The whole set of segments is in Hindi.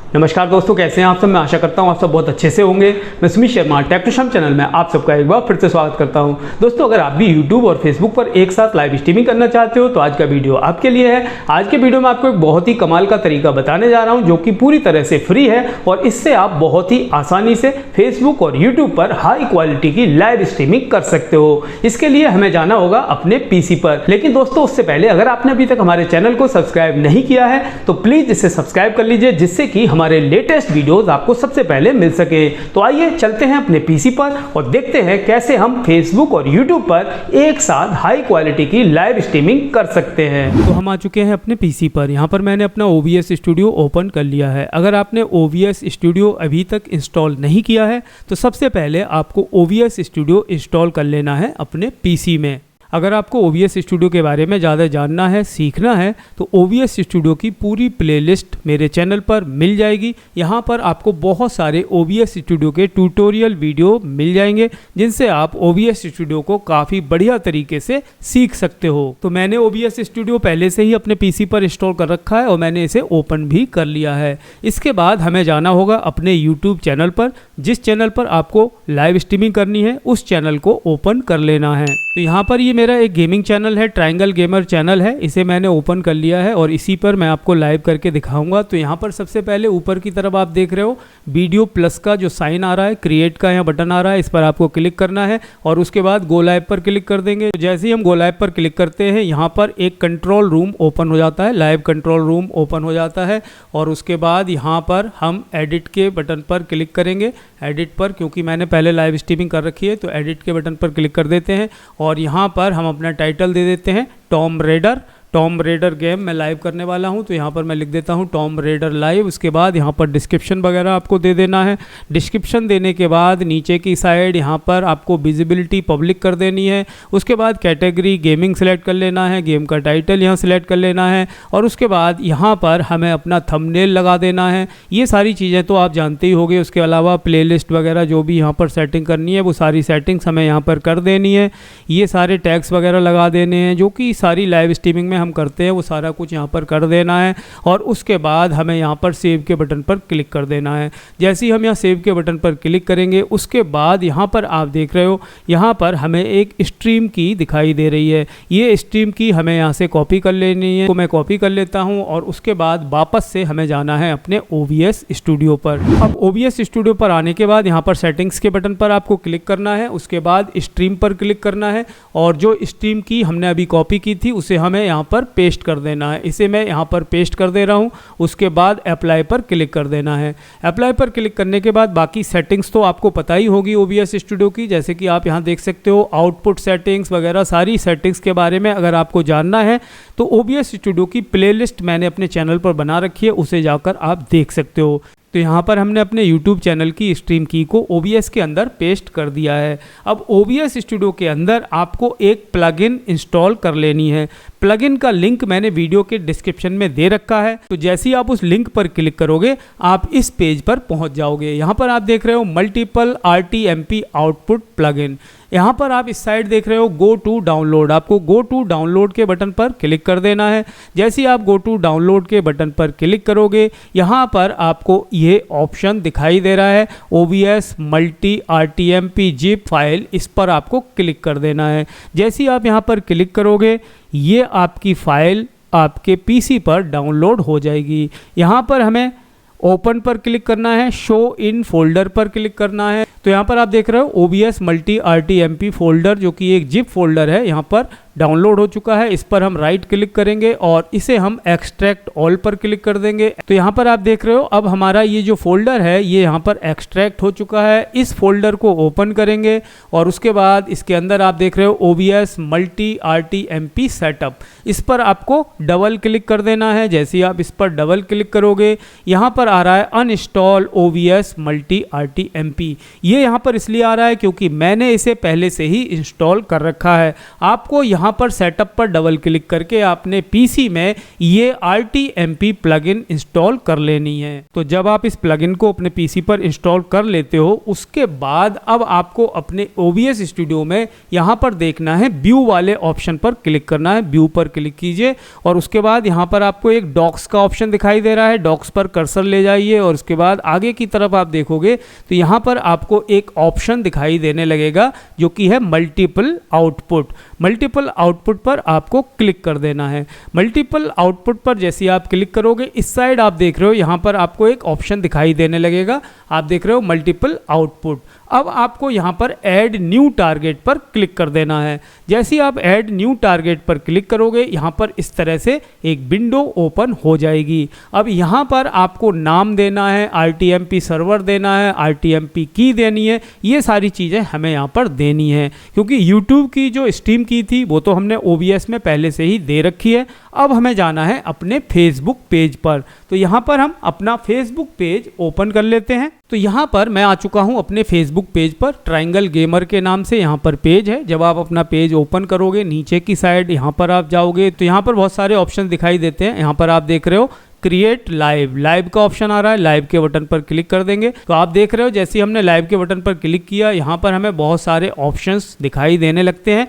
नमस्कार दोस्तों, कैसे हैं आप सब। मैं आशा करता हूं आप सब बहुत अच्छे से होंगे। मैं सुमित शर्मा टेक टू शम चैनल में आप सबका एक बार फिर से स्वागत करता हूं। दोस्तों, अगर आप भी YouTube और Facebook पर एक साथ लाइव स्ट्रीमिंग करना चाहते हो तो आज का वीडियो आपके लिए है। आज के वीडियो में आपको एक बहुत ही कमाल का तरीका बताने जा रहा हूं जो कि पूरी तरह से फ्री है और इससे आप बहुत ही आसानी से Facebook और YouTube पर हाई क्वालिटी की लाइव स्ट्रीमिंग कर सकते हो। इसके लिए हमें जाना होगा अपने PC पर। लेकिन दोस्तों, उससे पहले अगर आपने अभी तक हमारे चैनल को सब्सक्राइब नहीं किया है तो प्लीज इसे सब्सक्राइब कर लीजिए, जिससे कि हमारे लेटेस्ट वीडियोस आपको सबसे पहले मिल सके। तो आइए चलते हैं अपने पीसी पर और देखते हैं कैसे हम फेसबुक और यूट्यूब पर एक साथ हाई क्वालिटी की लाइव स्ट्रीमिंग कर सकते हैं। तो हम आ चुके हैं अपने पीसी पर। यहाँ पर मैंने अपना OBS स्टूडियो ओपन कर लिया है। अगर आपने OBS स्टूडियो अभी तक इंस्टॉल नहीं किया है तो सबसे पहले आपको OBS स्टूडियो इंस्टॉल कर लेना है अपने पीसी में। अगर आपको OBS स्टूडियो के बारे में ज़्यादा जानना है, सीखना है, तो OBS स्टूडियो की पूरी प्लेलिस्ट मेरे चैनल पर मिल जाएगी। यहाँ पर आपको बहुत सारे OBS स्टूडियो के ट्यूटोरियल वीडियो मिल जाएंगे जिनसे आप OBS स्टूडियो को काफ़ी बढ़िया तरीके से सीख सकते हो। तो मैंने OBS स्टूडियो पहले से ही अपने PC पर इंस्टॉल कर रखा है और मैंने इसे ओपन भी कर लिया है। इसके बाद हमें जाना होगा अपने YouTube चैनल पर। जिस चैनल पर आपको लाइव स्ट्रीमिंग करनी है उस चैनल को ओपन कर लेना है। तो यहाँ पर ये मेरा एक गेमिंग चैनल है, ट्रायंगल गेमर चैनल है। इसे मैंने ओपन कर लिया है और इसी पर मैं आपको लाइव करके दिखाऊंगा। तो यहाँ पर सबसे पहले ऊपर की तरफ आप देख रहे हो वीडियो प्लस का जो साइन आ रहा है, क्रिएट का यहाँ बटन आ रहा है, इस पर आपको क्लिक करना है और उसके बाद गो लाइव पर क्लिक कर देंगे। तो जैसे ही हम गो लाइव पर क्लिक करते हैं यहाँ पर एक कंट्रोल रूम ओपन हो जाता है, लाइव कंट्रोल रूम ओपन हो जाता है और उसके बाद यहाँ पर हम एडिट के बटन पर क्लिक करेंगे। एडिट पर, क्योंकि मैंने पहले लाइव स्ट्रीमिंग कर रखी है तो एडिट के बटन पर क्लिक कर देते हैं और यहाँ पर हम अपना टाइटल दे देते हैं टॉम रेडर गेम मैं लाइव करने वाला हूं। तो यहाँ पर मैं लिख देता हूं टॉम रेडर लाइव। उसके बाद यहाँ पर डिस्क्रिप्शन वगैरह आपको दे देना है। डिस्क्रिप्शन देने के बाद नीचे की साइड यहाँ पर आपको विजिबिलिटी पब्लिक कर देनी है। उसके बाद कैटेगरी गेमिंग सेलेक्ट कर लेना है, गेम का टाइटल यहाँ सेलेक्ट कर लेना है और उसके बाद यहाँ पर हमें अपना थंबनेल लगा देना है। ये सारी चीज़ें तो आप जानते ही होंगे। उसके अलावा प्लेलिस्ट वगैरह जो भी यहाँ पर सेटिंग करनी है वो सारी सेटिंग्स हमें यहाँ पर कर देनी है। ये सारे टैग्स वगैरह लगा देने हैं जो कि सारी लाइव स्ट्रीमिंग में हम करते हैं, वो सारा कुछ यहाँ पर कर देना है और उसके बाद हमें यहाँ पर सेव के बटन पर क्लिक कर देना है। जैसे ही हम यहाँ सेव के बटन पर क्लिक करेंगे उसके बाद यहाँ पर आप देख रहे हो यहाँ पर हमें एक स्ट्रीम की दिखाई दे रही है। ये स्ट्रीम की हमें यहाँ से कॉपी कर लेनी है। तो मैं कॉपी कर लेता हूँ और उसके बाद वापस से हमें जाना है अपने OBS स्टूडियो पर। अब OBS स्टूडियो पर आने के बाद यहाँ पर सेटिंग्स के बटन पर आपको क्लिक करना है। उसके बाद स्ट्रीम पर क्लिक करना है और जो स्ट्रीम की हमने अभी कॉपी की थी उसे हमें यहाँ पर पेस्ट कर देना है। इसे मैं यहाँ पर पेस्ट कर दे रहा हूँ। उसके बाद अप्लाई पर क्लिक कर देना है। अप्लाई पर क्लिक करने के बाद बाकी सेटिंग्स तो आपको पता ही होगी OBS स्टूडियो की, जैसे कि आप यहाँ देख सकते हो आउटपुट सेटिंग्स वगैरह सारी सेटिंग्स के बारे में अगर आपको जानना है तो OBS स्टूडियो की प्लेलिस्ट मैंने अपने चैनल पर बना रखी है, उसे जाकर आप देख सकते हो। तो यहाँ पर हमने अपने YouTube चैनल की स्ट्रीम की को OBS के अंदर पेस्ट कर दिया है। अब OBS स्टूडियो के अंदर आपको एक प्लगइन इंस्टॉल कर लेनी है। प्लगइन का लिंक मैंने वीडियो के डिस्क्रिप्शन में दे रखा है। तो जैसे ही आप उस लिंक पर क्लिक करोगे आप इस पेज पर पहुँच जाओगे। यहाँ पर आप देख रहे हो मल्टीपल RTMP आउटपुट प्लगइन। यहाँ पर आप इस साइड देख रहे हो गो टू डाउनलोड। आपको गो टू डाउनलोड के बटन पर क्लिक कर देना है। जैसे ही आप गो टू डाउनलोड के बटन पर क्लिक करोगे यहाँ पर आपको ये ऑप्शन दिखाई दे रहा है OBS multi RTMP zip file, इस पर आपको क्लिक कर देना है। जैसे ही आप यहाँ पर क्लिक करोगे ये आपकी फ़ाइल आपके PC पर डाउनलोड हो जाएगी। यहाँ पर हमें ओपन पर क्लिक करना है, शो इन फोल्डर पर क्लिक करना है। तो यहाँ पर आप देख रहे हो OBS मल्टी RTMP फोल्डर जो कि एक जिप फोल्डर है यहाँ पर डाउनलोड हो चुका है। इस पर हम राइट क्लिक करेंगे और इसे हम एक्सट्रैक्ट ऑल पर क्लिक कर देंगे। तो यहाँ पर आप देख रहे हो अब हमारा ये जो फोल्डर है ये यहाँ पर एक्सट्रैक्ट हो चुका है। इस फोल्डर को ओपन करेंगे और उसके बाद इसके अंदर आप देख रहे हो OBS मल्टी RTMP सेटअप, इस पर आपको डबल क्लिक कर देना है। जैसे ही आप इस पर डबल क्लिक करोगे यहाँ पर आ रहा है अनइंस्टॉल OBS मल्टी RTMP। ये यहाँ पर इसलिए आ रहा है क्योंकि मैंने इसे पहले से ही इंस्टॉल कर रखा है। आपको यहाँ यहाँ पर सेटअप पर डबल क्लिक करके आपने पीसी में ये RTMP प्लगइन इंस्टॉल कर लेनी है। तो जब आप इस प्लगइन को अपने पीसी पर इंस्टॉल कर लेते हो उसके बाद अब आपको अपने OBS स्टूडियो में यहाँ पर देखना है व्यू वाले ऑप्शन पर क्लिक करना है। व्यू पर क्लिक कीजिए और उसके बाद यहाँ पर आपको एक डॉक्स का ऑप्शन दिखाई दे रहा है, डॉक्स पर कर्सर ले जाइए और उसके बाद आगे की तरफ आप देखोगे तो यहाँ पर आपको एक ऑप्शन दिखाई देने लगेगा जो कि है मल्टीपल आउटपुट। मल्टीपल आउटपुट पर आपको क्लिक कर देना है। मल्टीपल आउटपुट पर जैसे आप क्लिक करोगे इस साइड आप देख रहे हो यहाँ पर आपको एक ऑप्शन दिखाई देने लगेगा, आप देख रहे हो मल्टीपल आउटपुट। अब आपको यहाँ पर ऐड न्यू टारगेट पर क्लिक कर देना है। जैसे ही आप ऐड न्यू टारगेट पर क्लिक करोगे यहाँ पर इस तरह से एक विंडो ओपन हो जाएगी। अब यहाँ पर आपको नाम देना है, RTMP सर्वर देना है, RTMP की देनी है, ये सारी चीज़ें हमें यहाँ पर देनी है क्योंकि YouTube की जो स्ट्रीम की थी वो तो हमने OBS में पहले से ही दे रखी है। अब हमें जाना है अपने फेसबुक पेज पर, तो यहाँ पर हम अपना फेसबुक पेज ओपन कर लेते हैं। तो यहाँ पर मैं आ चुका हूँ अपने फेसबुक पेज पर, ट्रायंगल गेमर के नाम से यहाँ पर पेज है। जब आप अपना पेज ओपन करोगे नीचे की साइड यहाँ पर आप जाओगे तो यहाँ पर बहुत सारे ऑप्शन दिखाई देते हैं। यहाँ पर आप देख रहे हो क्रिएट लाइव, लाइव का ऑप्शन आ रहा है, लाइव के बटन पर क्लिक कर देंगे तो आप देख रहे हो जैसे ही हमने लाइव के बटन पर क्लिक किया यहाँ पर हमें बहुत सारे ऑप्शंस दिखाई देने लगते हैं।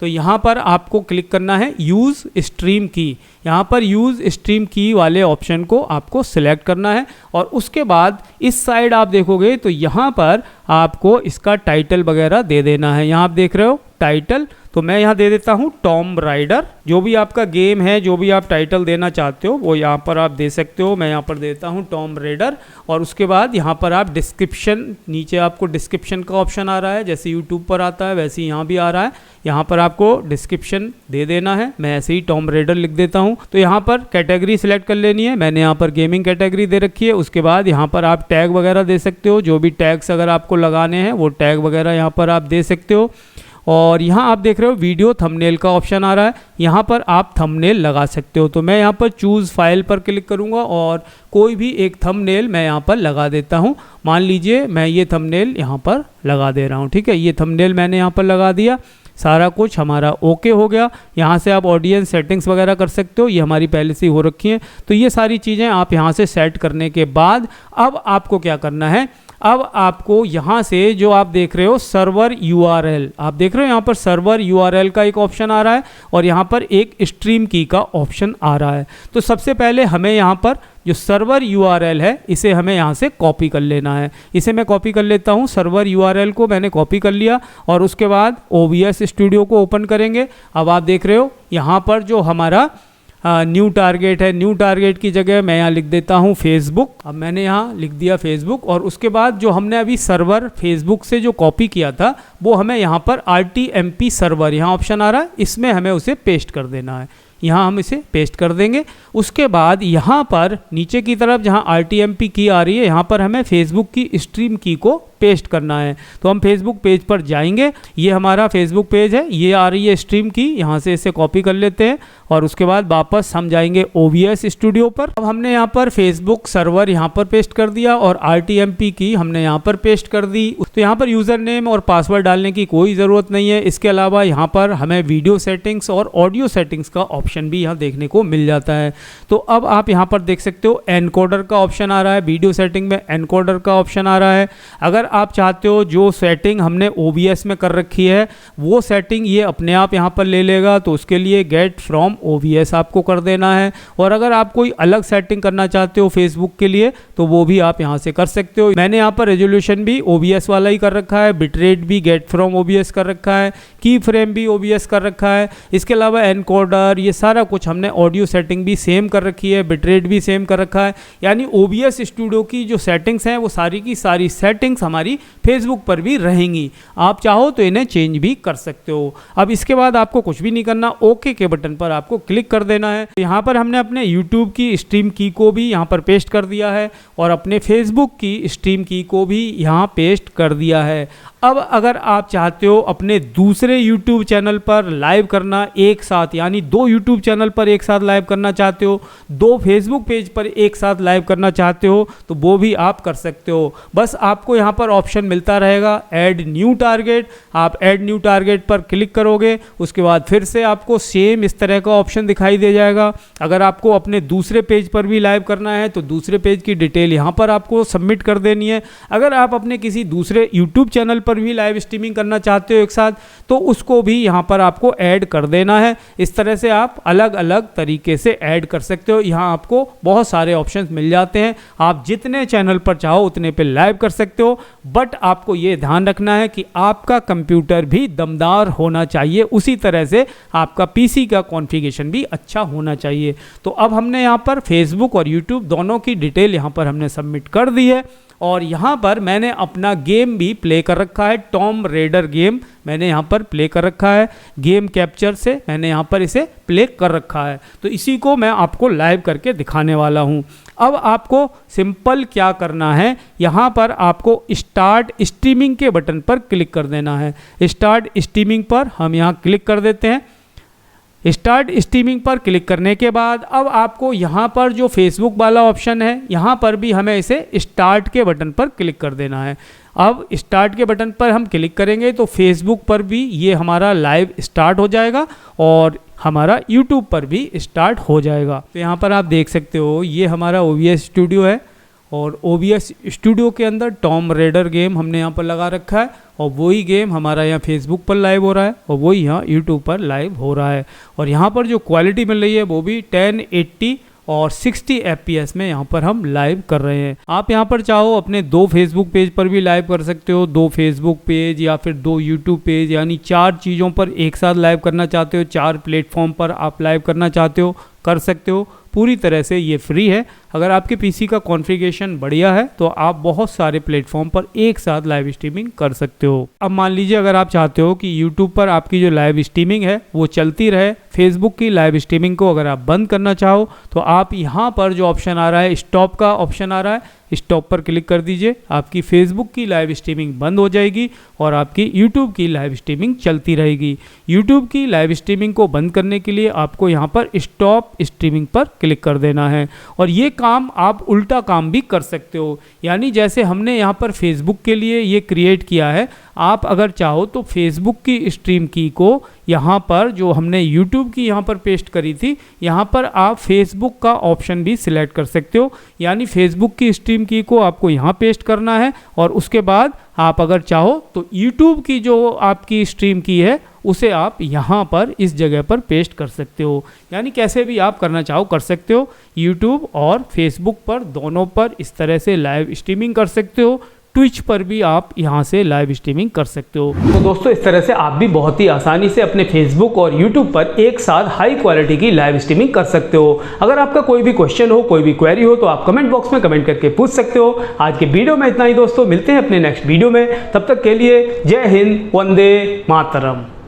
तो यहाँ पर आपको क्लिक करना है यूज़ स्ट्रीम की, यहाँ पर यूज़ स्ट्रीम की वाले ऑप्शन को आपको सिलेक्ट करना है और उसके बाद इस साइड आप देखोगे तो यहाँ पर आपको इसका टाइटल वगैरह दे देना है। यहाँ आप देख रहे हो टाइटल, तो मैं यहाँ दे देता हूँ टॉम राइडर। जो भी आपका गेम है, जो भी आप टाइटल देना चाहते हो वो यहाँ पर आप दे सकते हो। मैं यहाँ पर देता हूँ टॉम राइडर और उसके बाद यहाँ पर आप डिस्क्रिप्शन, नीचे आपको डिस्क्रिप्शन का ऑप्शन आ रहा है, जैसे यूट्यूब पर आता है वैसे ही यहाँ भी आ रहा है। यहाँ पर आपको डिस्क्रिप्शन दे देना है। मैं ऐसे ही टॉम राइडर लिख देता हूँ। तो यहाँ पर कैटेगरी सिलेक्ट कर लेनी है, मैंने यहाँ पर गेमिंग कैटेगरी दे रखी है। उसके बाद यहाँ पर आप टैग वगैरह दे सकते हो, जो भी टैग्स अगर आपको लगाने हैं वो टैग वगैरह यहाँ पर आप दे सकते हो। और यहाँ आप देख रहे हो वीडियो थंबनेल का ऑप्शन आ रहा है, यहाँ पर आप थंबनेल लगा सकते हो। तो मैं यहाँ पर चूज़ फाइल पर क्लिक करूँगा और कोई भी एक थंबनेल मैं यहाँ पर लगा देता हूँ। मान लीजिए मैं ये थंबनेल यहाँ पर लगा दे रहा हूँ, ठीक है। ये थंबनेल मैंने यहाँ पर लगा दिया, सारा कुछ हमारा ओके हो गया। यहाँ से आप ऑडियंस सेटिंग्स वगैरह कर सकते हो, ये हमारी पहले से ही हो रखी हैं। तो ये सारी चीज़ें आप यहाँ से सेट करने के बाद अब आपको क्या करना है, अब आपको यहाँ से जो आप देख रहे हो सर्वर URL, आप देख रहे हो यहाँ पर सर्वर URL का एक ऑप्शन आ रहा है और यहाँ पर एक स्ट्रीम की का ऑप्शन आ रहा है। तो सबसे पहले हमें यहाँ पर जो सर्वर URL है इसे हमें यहाँ से कॉपी कर लेना है। इसे मैं कॉपी कर लेता हूँ, सर्वर URL को मैंने कॉपी कर लिया और उसके बाद OBS स्टूडियो को ओपन करेंगे। अब आप देख रहे हो यहाँ पर जो हमारा न्यू टारगेट है, न्यू टारगेट की जगह मैं यहाँ लिख देता हूँ फेसबुक। अब मैंने यहाँ लिख दिया फेसबुक और उसके बाद जो हमने अभी सर्वर फेसबुक से जो कॉपी किया था वो हमें यहाँ पर RTMP सर्वर, यहाँ ऑप्शन आ रहा है, इसमें हमें उसे पेस्ट कर देना है। यहाँ हम इसे पेस्ट कर देंगे। उसके बाद यहाँ पर नीचे की तरफ जहाँ RTMP की आ रही है यहाँ पर हमें फेसबुक की स्ट्रीम की को पेस्ट करना है। तो हम फेसबुक पेज पर जाएंगे, ये हमारा फेसबुक पेज है, ये आ रही है स्ट्रीम की, यहाँ से इसे कॉपी कर लेते हैं और उसके बाद वापस हम जाएंगे OBS स्टूडियो पर। अब हमने यहाँ पर फेसबुक सर्वर यहाँ पर पेस्ट कर दिया और RTMP की हमने यहाँ पर पेस्ट कर दी। तो यहाँ पर यूज़र नेम और पासवर्ड डालने की कोई ज़रूरत नहीं है। इसके अलावा यहाँ पर हमें वीडियो सेटिंग्स और ऑडियो सेटिंग्स का ऑप्शन भी यहाँ देखने को मिल जाता है। तो अब आप यहाँ पर देख सकते हो एनकोडर का ऑप्शन आ रहा है, वीडियो सेटिंग में एनकोडर का ऑप्शन आ रहा है। अगर आप चाहते हो जो सेटिंग हमने OBS में कर रखी है वो सेटिंग ये अपने आप यहाँ पर ले लेगा, तो उसके लिए गेट फ्रॉम OBS आपको कर देना है। और अगर आप कोई अलग सेटिंग करना चाहते हो फेसबुक के लिए तो वो भी आप यहाँ से कर सकते हो। मैंने यहाँ पर रेजोल्यूशन भी OBS वाला ही कर रखा है, बिटरेट भी गेट फ्रॉम OBS कर रखा है, की फ्रेम भी OBS कर रखा है। इसके अलावा एनकोडर, ये सारा कुछ हमने ऑडियो सेटिंग भी सेम कर रखी है, बिटरेट भी सेम कर रखा है। यानी OBS स्टूडियो की जो सेटिंग्स हैं वो सारी की सारी सेटिंग्स हमारी फेसबुक पर भी रहेंगी। आप चाहो तो इन्हें चेंज भी कर सकते हो। अब इसके बाद आपको कुछ भी नहीं करना, ओके के बटन पर आपको क्लिक कर देना है। यहाँ पर हमने अपने YouTube की स्ट्रीम की को भी यहाँ पर पेस्ट कर दिया है और अपने फेसबुक की स्ट्रीम की को भी यहाँ पेस्ट कर दिया है। अब अगर आप चाहते हो अपने दूसरे YouTube चैनल पर लाइव करना एक साथ, यानी 2 YouTube चैनल पर एक साथ लाइव करना चाहते हो, 2 फेसबुक पेज पर एक साथ लाइव करना चाहते हो, तो वो भी आप कर सकते हो। बस आपको यहाँ पर पर ऑप्शन मिलता रहेगा ऐड न्यू टारगेट। आप ऐड न्यू टारगेट पर क्लिक करोगे, उसके बाद फिर से आपको सेम इस तरह का ऑप्शन दिखाई दे जाएगा। अगर आपको अपने दूसरे पेज पर भी लाइव करना है तो दूसरे पेज की डिटेल यहाँ पर आपको सबमिट कर देनी है। अगर आप अपने किसी दूसरे यूट्यूब चैनल पर भी लाइव स्ट्रीमिंग करना चाहते हो एक साथ, तो उसको भी यहाँ पर आपको ऐड कर देना है। इस तरह से आप अलग अलग तरीके से ऐड कर सकते हो। यहाँ आपको बहुत सारे ऑप्शंस मिल जाते हैं, आप जितने चैनल पर चाहो उतने पे लाइव कर सकते हो। बट आपको ये ध्यान रखना है कि आपका कंप्यूटर भी दमदार होना चाहिए, उसी तरह से आपका पीसी का कॉन्फ़िगरेशन भी अच्छा होना चाहिए। तो अब हमने यहाँ पर फेसबुक और यूट्यूब दोनों की डिटेल यहाँ पर हमने सबमिट कर दी है और यहाँ पर मैंने अपना गेम भी प्ले कर रखा है। टॉम रेडर गेम मैंने यहाँ पर प्ले कर रखा है, गेम कैप्चर से मैंने यहाँ पर इसे प्ले कर रखा है। तो इसी को मैं आपको लाइव करके दिखाने वाला हूँ। अब आपको सिंपल क्या करना है, यहाँ पर आपको स्टार्ट स्ट्रीमिंग के बटन पर क्लिक कर देना है। स्टार्ट स्ट्रीमिंग पर हम यहाँ क्लिक कर देते हैं। स्टार्ट स्ट्रीमिंग पर क्लिक करने के बाद अब आपको यहाँ पर जो फेसबुक वाला ऑप्शन है, यहाँ पर भी हमें इसे स्टार्ट के बटन पर क्लिक कर देना है। अब स्टार्ट के बटन पर हम क्लिक करेंगे तो फेसबुक पर भी ये हमारा लाइव स्टार्ट हो जाएगा और हमारा यूट्यूब पर भी स्टार्ट हो जाएगा। तो यहाँ पर आप देख सकते हो ये हमारा OBS स्टूडियो है और OBS स्टूडियो के अंदर टॉम रेडर गेम हमने यहाँ पर लगा रखा है और वही गेम हमारा यहाँ फेसबुक पर लाइव हो रहा है और वही यहाँ यूट्यूब पर लाइव हो रहा है। और यहाँ पर जो क्वालिटी मिल रही है वो भी 1080 और 60 FPS में यहाँ पर हम लाइव कर रहे हैं। आप यहाँ पर चाहो अपने 2 फेसबुक पेज पर भी लाइव कर सकते हो, 2 फेसबुक पेज या फिर 2 यूट्यूब पेज, यानी 4 चीज़ों पर एक साथ लाइव करना चाहते हो, 4 प्लेटफॉर्म पर आप लाइव करना चाहते हो, कर सकते हो। पूरी तरह से ये फ्री है। अगर आपके पीसी का कॉन्फ़िगरेशन बढ़िया है तो आप बहुत सारे प्लेटफॉर्म पर एक साथ लाइव स्ट्रीमिंग कर सकते हो। अब मान लीजिए अगर आप चाहते हो कि यूट्यूब पर आपकी जो लाइव स्ट्रीमिंग है वो चलती रहे, फेसबुक की लाइव स्ट्रीमिंग को अगर आप बंद करना चाहो तो आप यहाँ पर जो ऑप्शन आ रहा है, स्टॉप का ऑप्शन आ रहा है, स्टॉप पर क्लिक कर दीजिए। आपकी फेसबुक की लाइव स्ट्रीमिंग बंद हो जाएगी और आपकी यूट्यूब की लाइव स्ट्रीमिंग चलती रहेगी। यूट्यूब की लाइव स्ट्रीमिंग को बंद करने के लिए आपको यहाँ पर स्टॉप स्ट्रीमिंग पर क्लिक कर देना है। और ये काम आप उल्टा काम भी कर सकते हो, यानी जैसे हमने यहाँ पर फेसबुक के लिए ये क्रिएट किया है, आप अगर चाहो तो फेसबुक की स्ट्रीम की को यहाँ पर जो हमने यूट्यूब की यहाँ पर पेस्ट करी थी, यहाँ पर आप फेसबुक का ऑप्शन भी सिलेक्ट कर सकते हो। यानी फेसबुक की स्ट्रीम की को आपको यहाँ पेस्ट करना है और उसके बाद आप अगर चाहो तो यूट्यूब की जो आपकी स्ट्रीम की है उसे आप यहाँ पर इस जगह पर पेस्ट कर सकते हो। यानी कैसे भी आप करना चाहो कर सकते हो। यूट्यूब और फेसबुक पर दोनों पर इस तरह से लाइव स्ट्रीमिंग कर सकते हो। ट्विच पर भी आप यहाँ से लाइव स्ट्रीमिंग कर सकते हो। तो दोस्तों इस तरह से आप भी बहुत ही आसानी से अपने फेसबुक और यूट्यूब पर एक साथ हाई क्वालिटी की लाइव स्ट्रीमिंग कर सकते हो। अगर आपका कोई भी क्वेश्चन हो, कोई भी क्वेरी हो तो आप कमेंट बॉक्स में कमेंट करके पूछ सकते हो। आज के वीडियो में इतना ही दोस्तों, मिलते हैं अपने नेक्स्ट वीडियो में। तब तक के लिए जय हिंद, वंदे मातरम।